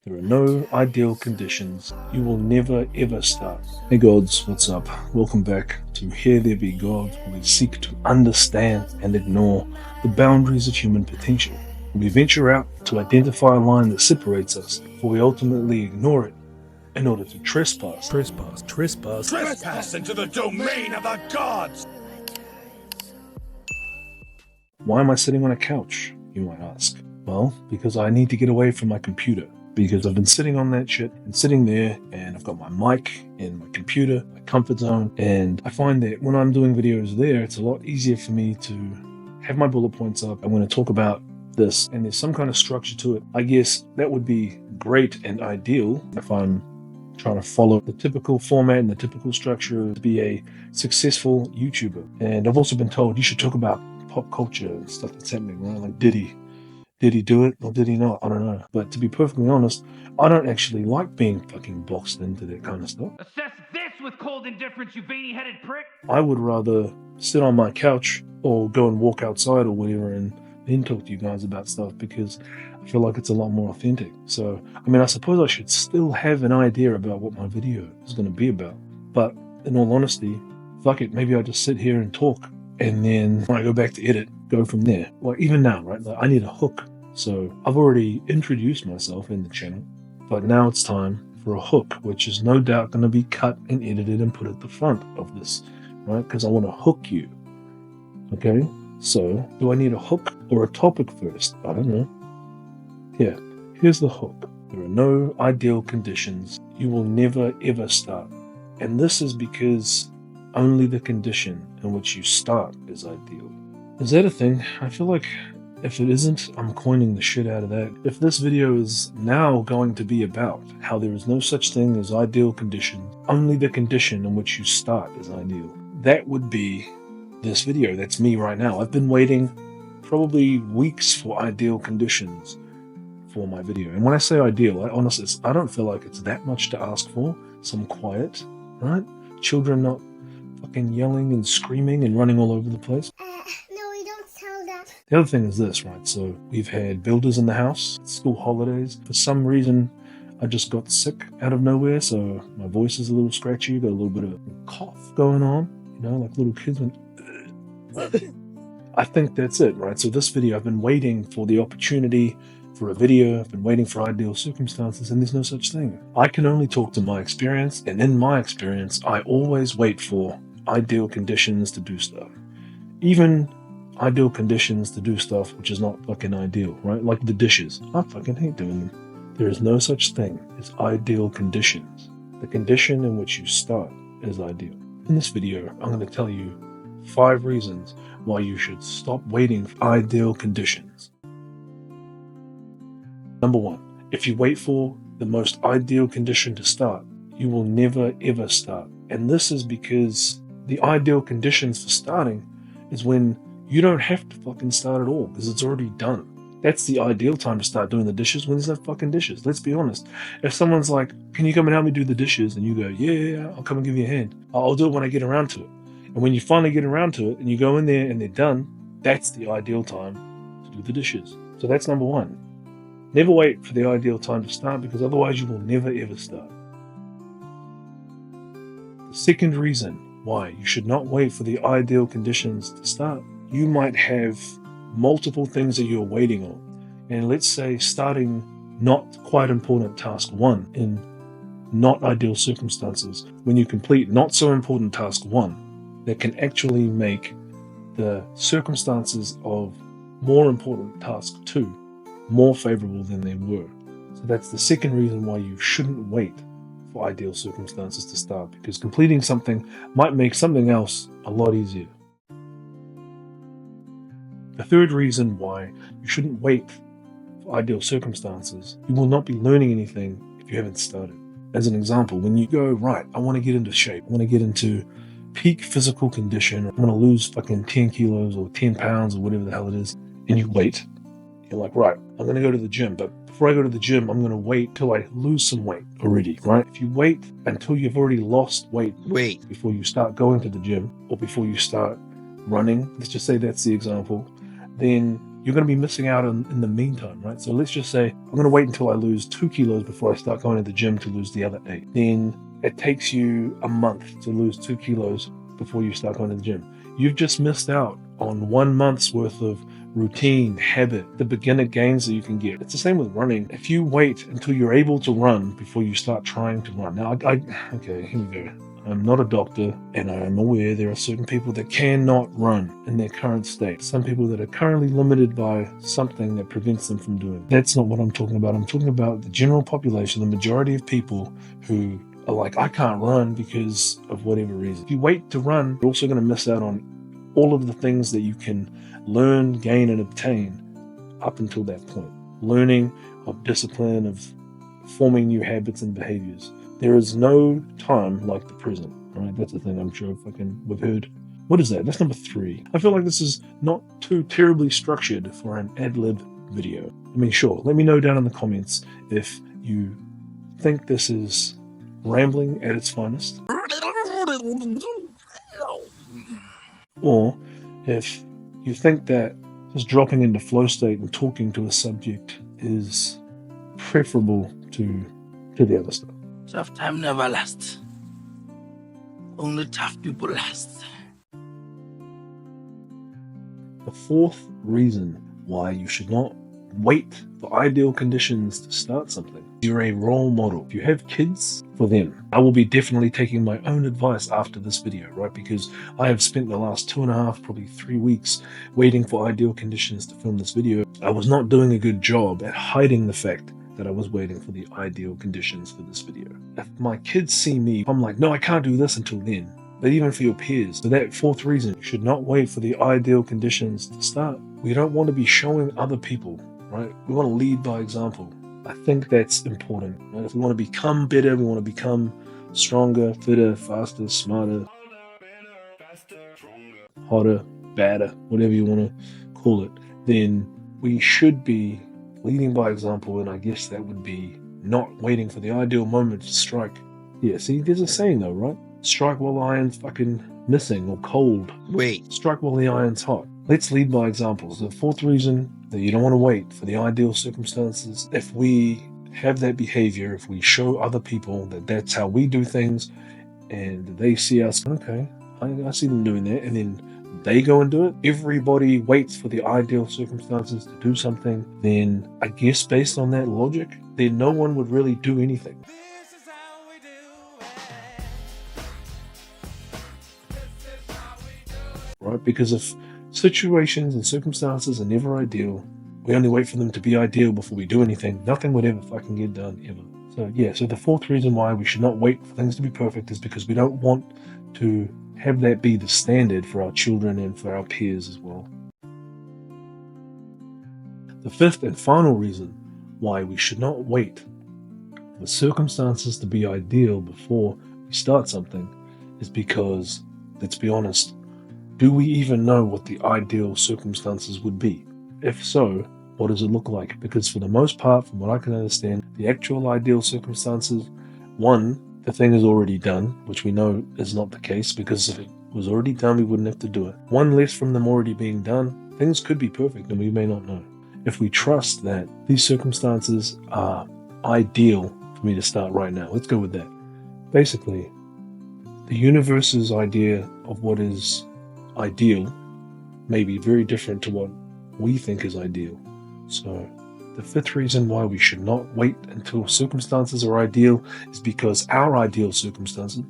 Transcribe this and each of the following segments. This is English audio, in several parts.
There are no ideal conditions. You will never ever start. Hey gods, what's up? Welcome back to Here There Be God, where we seek to understand and ignore the boundaries of human potential. We venture out to identify a line that separates us, for we ultimately ignore it in order to trespass into the domain of the gods! Why am I sitting on a couch, you might ask? Well, because I need to get away from my computer. Because I've been sitting on that shit and sitting there, and I've got my mic and my computer, my comfort zone, and I find that when I'm doing videos there, it's a lot easier for me to have my bullet points up. I'm going to talk about this, and there's some kind of structure to it. I guess that would be great and ideal if I'm trying to follow the typical format and the typical structure to be a successful YouTuber. And I've also been told you should talk about pop culture and stuff that's happening, right? Like, did he do it or did he not? I don't know. But to be perfectly honest, I don't actually like being fucking boxed into that kind of stuff. Assess this with cold indifference, you veiny-headed prick! I would rather sit on my couch or go and walk outside or whatever and then talk to you guys about stuff, because I feel like it's a lot more authentic. So, I mean, I suppose I should still have an idea about what my video is going to be about. But in all honesty, fuck it, maybe I just sit here and talk, and then when I go back to edit, go from there. Like, even now, right? Like, I need a hook. So I've already introduced myself in the channel, but now it's time for a hook, which is no doubt going to be cut and edited and put at the front of this, right? Because I want to hook you. Okay? So, do I need a hook or a topic first? I don't know. Here's the hook. There are no ideal conditions. You will never ever start. And this is because only the condition in which you start is ideal. Is that a thing? I feel like if it isn't, I'm coining the shit out of that. If this video is now going to be about how there is no such thing as ideal conditions, only the condition in which you start is ideal, that would be this video. That's me right now. I've been waiting probably weeks for ideal conditions for my video. And when I say ideal, I don't feel like it's that much to ask for. Some quiet, right? Children not fucking yelling and screaming and running all over the place. The other thing is this, right? So we've had builders in the house, school holidays. For some reason, I just got sick out of nowhere, so my voice is a little scratchy, got a little bit of a cough going on, like little kids went. I think that's it, right? So this video, I've been waiting for the opportunity for a video. I've been waiting for ideal circumstances, and there's no such thing. I can only talk to my experience, and in my experience, I always wait for ideal conditions to do stuff. Even ideal conditions to do stuff which is not fucking ideal, right? Like the dishes. I fucking hate doing them. There is no such thing as ideal conditions. The condition in which you start is ideal. In this video, I'm going to tell you 5 reasons why you should stop waiting for ideal conditions. Number 1, if you wait for the most ideal condition to start, you will never ever start. And this is because the ideal conditions for starting is when you don't have to fucking start at all, because it's already done. That's the ideal time to start doing the dishes, when there's no fucking dishes. Let's be honest. If someone's like, can you come and help me do the dishes? And you go, yeah, I'll come and give you a hand. I'll do it when I get around to it. And when you finally get around to it and you go in there and they're done, that's the ideal time to do the dishes. So that's number 1. Never wait for the ideal time to start, because otherwise you will never ever start. The second reason why you should not wait for the ideal conditions to start, you might have multiple things that you're waiting on. And let's say starting not quite important task 1 in not ideal circumstances, when you complete not so important task 1, that can actually make the circumstances of more important task 2 more favorable than they were. So that's the second reason why you shouldn't wait for ideal circumstances to start, because completing something might make something else a lot easier. The third reason why you shouldn't wait for ideal circumstances, you will not be learning anything if you haven't started. As an example, when you go, right, I want to get into shape, I want to get into peak physical condition, I want to lose fucking 10 kilos or 10 pounds or whatever the hell it is, and you wait. You're like, right, I'm going to go to the gym, but before I go to the gym, I'm going to wait till I lose some weight already, right? If you wait until you've already lost weight before you start going to the gym, or before you start running, let's just say that's the example, then you're going to be missing out in the meantime, right? So let's just say I'm going to wait until I lose 2 kilos before I start going to the gym to lose the other 8. Then it takes you a month to lose 2 kilos before you start going to the gym. You've just missed out on 1 month's worth of routine, habit, the beginner gains that you can get. It's the same with running. If you wait until you're able to run before you start trying to run. Now, okay, here we go. I'm not a doctor, and I am aware there are certain people that cannot run in their current state. Some people that are currently limited by something that prevents them from doing it. That's not what I'm talking about. I'm talking about the general population, the majority of people who are like, I can't run because of whatever reason. If you wait to run, you're also going to miss out on all of the things that you can learn, gain, and obtain up until that point. Learning of discipline, of forming new habits and behaviors. There is no time like the present, right? That's the thing I'm sure we've heard. What is that? That's number 3. I feel like this is not too terribly structured for an ad-lib video. I mean, sure, let me know down in the comments if you think this is rambling at its finest, or if you think that just dropping into flow state and talking to a subject is preferable to the other stuff. Tough time never lasts. Only tough people last. The 4th reason why you should not wait for ideal conditions to start something. You're a role model. If you have kids, for them. I will be definitely taking my own advice after this video, right? Because I have spent the last 2.5, probably 3 weeks waiting for ideal conditions to film this video. I was not doing a good job at hiding the fact that I was waiting for the ideal conditions for this video. If my kids see me, I'm like, no, I can't do this until then. But even for your peers. So that 4th reason, you should not wait for the ideal conditions to start. We don't want to be showing other people, right? We want to lead by example. I think that's important. Right? If we want to become better, we want to become stronger, fitter, faster, smarter, hotter, badder, whatever you want to call it, then we should be leading by example, and I guess that would be not waiting for the ideal moment to strike. Yeah, see, there's a saying though, right? Strike while the iron's fucking missing or cold. Wait. Strike while the iron's hot. Let's lead by examples. The 4th reason that you don't want to wait for the ideal circumstances. If we have that behavior, if we show other people that that's how we do things, and they see us, okay, I see them doing that, and then they go and do it, everybody waits for the ideal circumstances to do something, then I guess based on that logic, then no one would really do anything. Right? Because if situations and circumstances are never ideal, we only wait for them to be ideal before we do anything, nothing would ever fucking get done, ever. So yeah, so the 4th reason why we should not wait for things to be perfect is because we don't want to have that be the standard for our children and for our peers as well. The 5th and final reason why we should not wait for circumstances to be ideal before we start something is because, let's be honest, do we even know what the ideal circumstances would be? If so, what does it look like? Because for the most part, from what I can understand, the actual ideal circumstances, 1, the thing is already done, which we know is not the case, because if it was already done, we wouldn't have to do it. 1 less from them already being done, things could be perfect and we may not know. If we trust that these circumstances are ideal for me to start right now, let's go with that. Basically, the universe's idea of what is ideal may be very different to what we think is ideal. So the 5th reason why we should not wait until circumstances are ideal is because our ideal circumstances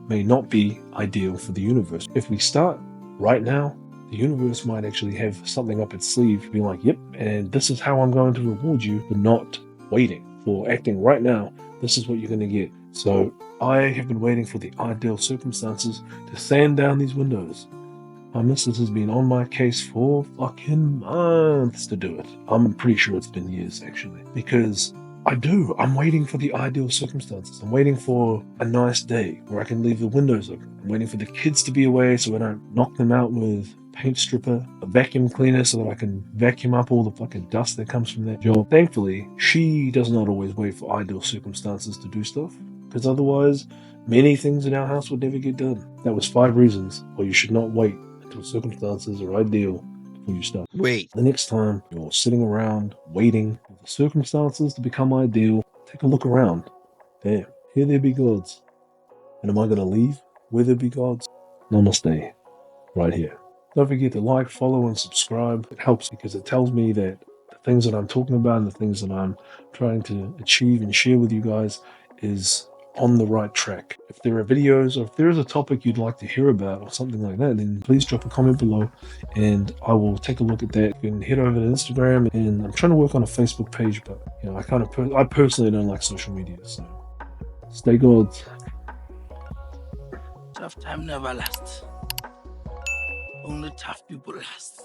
may not be ideal for the universe. If we start right now, the universe might actually have something up its sleeve, being like, yep, and this is how I'm going to reward you for not waiting, for acting right now. This is what you're going to get. So I have been waiting for the ideal circumstances to sand down these windows. My missus has been on my case for fucking months to do it. I'm pretty sure it's been years, actually. Because I'm waiting for the ideal circumstances. I'm waiting for a nice day where I can leave the windows open. I'm waiting for the kids to be away so I don't knock them out with a paint stripper, a vacuum cleaner so that I can vacuum up all the fucking dust that comes from that job. Thankfully, she does not always wait for ideal circumstances to do stuff, because otherwise, many things in our house would never get done. That was 5 reasons why you should not wait until circumstances are ideal before you start. Wait. The next time you're sitting around waiting for the circumstances to become ideal, take a look around. Damn, here there be gods. And am I going to leave where there be gods? Namaste, right here. Don't forget to like, follow, and subscribe. It helps because it tells me that the things that I'm talking about and the things that I'm trying to achieve and share with you guys is on the right track. If there are videos or if there is a topic you'd like to hear about or something like that, then please drop a comment below and I will take a look at that. You can head over to Instagram, and I'm trying to work on a Facebook page, but I personally don't like social media, so stay gods. Tough time never lasts. Only tough people last.